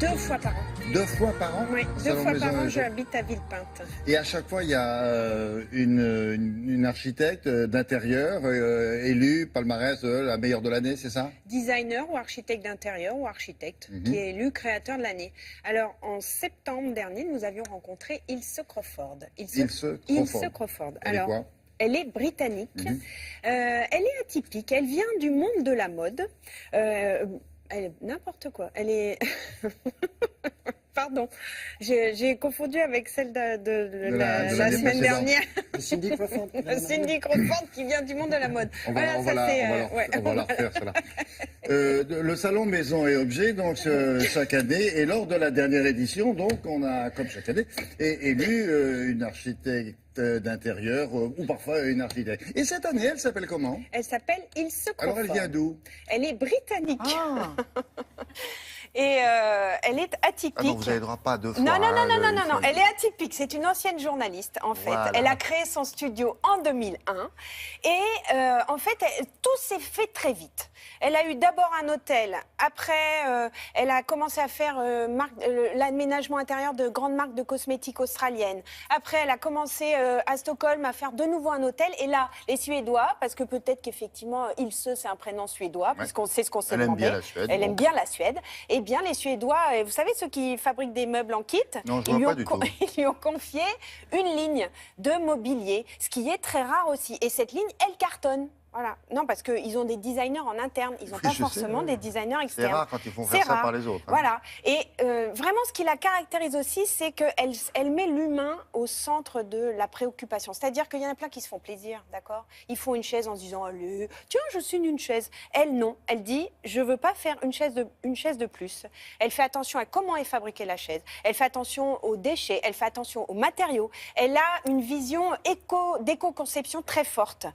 2 fois par an. 2 fois par an? Oui, 2 fois par an, j'habite à Villepinte. Et à chaque fois, il y a une architecte d'intérieur élue, palmarès, la meilleure de l'année, c'est ça? Designer ou architecte d'intérieur ou architecte qui est élu créateur de l'année. Alors, en septembre dernier, nous avions rencontré Ilse Crawford. Ilse Crawford. Alors, quoi? Elle est britannique, elle est atypique, elle vient du monde de la mode, n'importe quoi, elle est... Pardon, j'ai confondu avec celle de la semaine dernière. Cindy Crawford. Cindy Crawford qui vient du monde de la mode. On va la refaire, celle-là. Le salon Maison et Objets, donc chaque année, et lors de la dernière édition, donc on a, comme chaque année, élu une architecte d'intérieur ou parfois une architecte. Et cette année, elle s'appelle comment? Elle s'appelle Ilse Crawford. Alors elle vient d'où? Elle est britannique. Ah. Et elle est atypique. Ah non, vous n'avez droit pas à 2 fois. Non, elle est atypique. C'est une ancienne journaliste, en fait. Voilà. Elle a créé son studio en 2001. Et en fait, tout s'est fait très vite. Elle a eu d'abord un hôtel. Après, elle a commencé à faire l'aménagement intérieur de grandes marques de cosmétiques australiennes. Après, elle a commencé à Stockholm à faire de nouveau un hôtel. Et là, les Suédois, parce que peut-être qu'effectivement, Ilse, c'est un prénom suédois, puisqu'on sait ce qu'on s'est demandé. Elle aime bien la Suède. Elle aime bien la Suède. Et bien, les Suédois, vous savez, ceux qui fabriquent des meubles en kit, non, je vois pas du tout. Ils lui ont confié une ligne de mobilier, ce qui est très rare aussi. Et cette ligne, elle cartonne. Voilà. Non, parce qu'ils ont des designers en interne. Ils n'ont pas forcément des designers externes. C'est rare quand ils font faire ça par les autres. Voilà. Et vraiment, ce qui la caractérise aussi, c'est qu'elle met l'humain au centre de la préoccupation. C'est-à-dire qu'il y en a plein qui se font plaisir, d'accord? Ils font une chaise en se disant, allez, tiens, je suis une chaise. Elle, non. Elle dit, je ne veux pas faire une chaise de plus. Elle fait attention à comment est fabriquée la chaise. Elle fait attention aux déchets. Elle fait attention aux matériaux. Elle a une vision d'éco-conception très forte.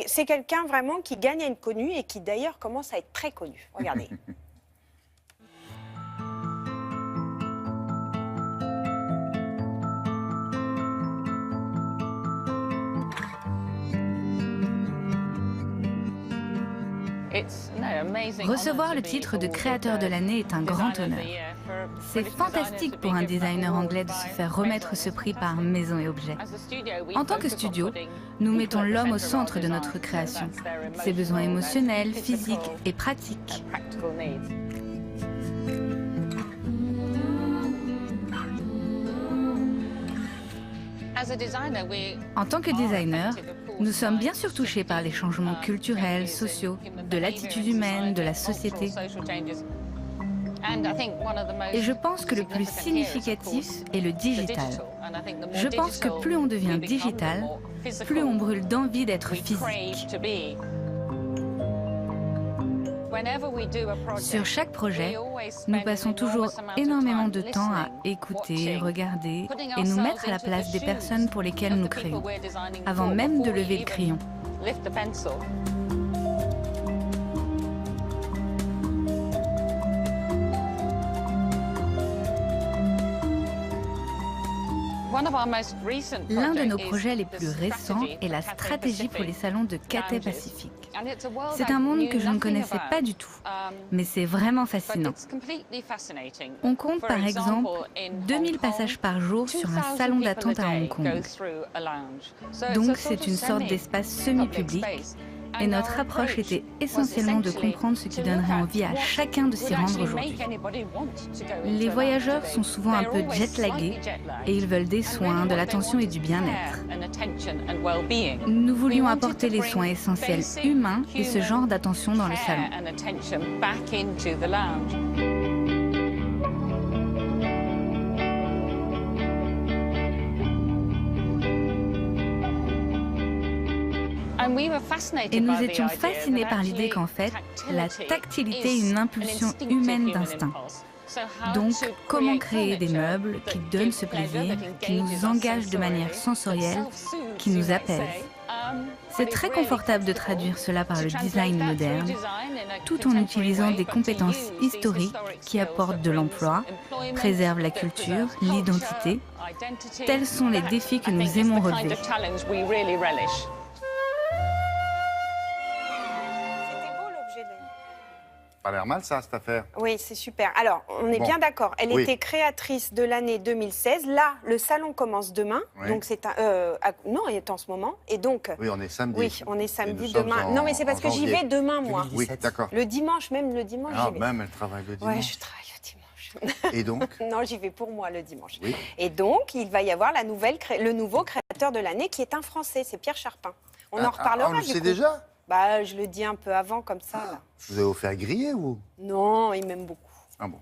C'est quelqu'un vraiment qui gagne à être connu et qui d'ailleurs commence à être très connu. Regardez. Recevoir le titre de créateur de l'année est un grand honneur. C'est fantastique pour un designer anglais de se faire remettre ce prix par Maison et Objets. En tant que studio, nous mettons l'homme au centre de notre création, ses besoins émotionnels, physiques et pratiques. En tant que designer, nous sommes bien sûr touchés par les changements culturels, sociaux, de l'attitude humaine, de la société. Et je pense que le plus significatif est le digital. Je pense que plus on devient digital, plus on brûle d'envie d'être physique. Sur chaque projet, nous passons toujours énormément de temps à écouter, regarder et nous mettre à la place des personnes pour lesquelles nous créons, avant même de lever le crayon. L'un de nos projets les plus récents est la stratégie pour les salons de Cathay Pacific. C'est un monde que je ne connaissais pas du tout, mais c'est vraiment fascinant. On compte par exemple 2000 passages par jour sur un salon d'attente à Hong Kong. Donc c'est une sorte d'espace semi-public. Et notre approche était essentiellement de comprendre ce qui donnerait envie à chacun de s'y rendre aujourd'hui. Les voyageurs sont souvent un peu jet-lagués et ils veulent des soins, de l'attention et du bien-être. Nous voulions apporter les soins essentiels humains et ce genre d'attention dans le salon. Et nous étions fascinés par l'idée qu'en fait, la tactilité est une impulsion humaine d'instinct. Donc, comment créer des meubles qui donnent ce plaisir, qui nous engagent de manière sensorielle, qui nous apaisent? C'est très confortable de traduire cela par le design moderne, tout en utilisant des compétences historiques qui apportent de l'emploi, préservent la culture, l'identité. Tels sont les défis que nous aimons relever. Pas l'air mal, ça, cette affaire. Oui, c'est super. Alors, on est bien d'accord. Elle était créatrice de l'année 2016. Là, le salon commence demain. Oui. Donc, c'est non, il est en ce moment. Et donc... Oui, on est samedi. Oui, on est samedi demain. Non, mais c'est parce que j'y vais demain, moi. 2017. Oui, d'accord. Le dimanche, même le dimanche, Ah, j'y vais. même, elle travaille le dimanche. Ouais, je travaille le dimanche. Et donc Non, j'y vais pour moi le dimanche. Oui. Et donc, il va y avoir le nouveau créateur de l'année qui est un Français, c'est Pierre Charpin. On en reparlera. On le du sait coup. déjà? Bah, je le dis un peu avant, comme ça. Là. Je vous ai offert griller ou? Non, il m'aime beaucoup. Ah bon.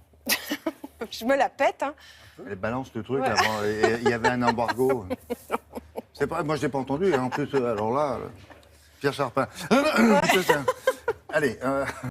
Je me la pète, hein. Elle balance le truc avant. Il y avait un embargo. C'est pas, moi, je n'ai pas entendu. Hein. En plus, alors là, Pierre Charpin. Allez.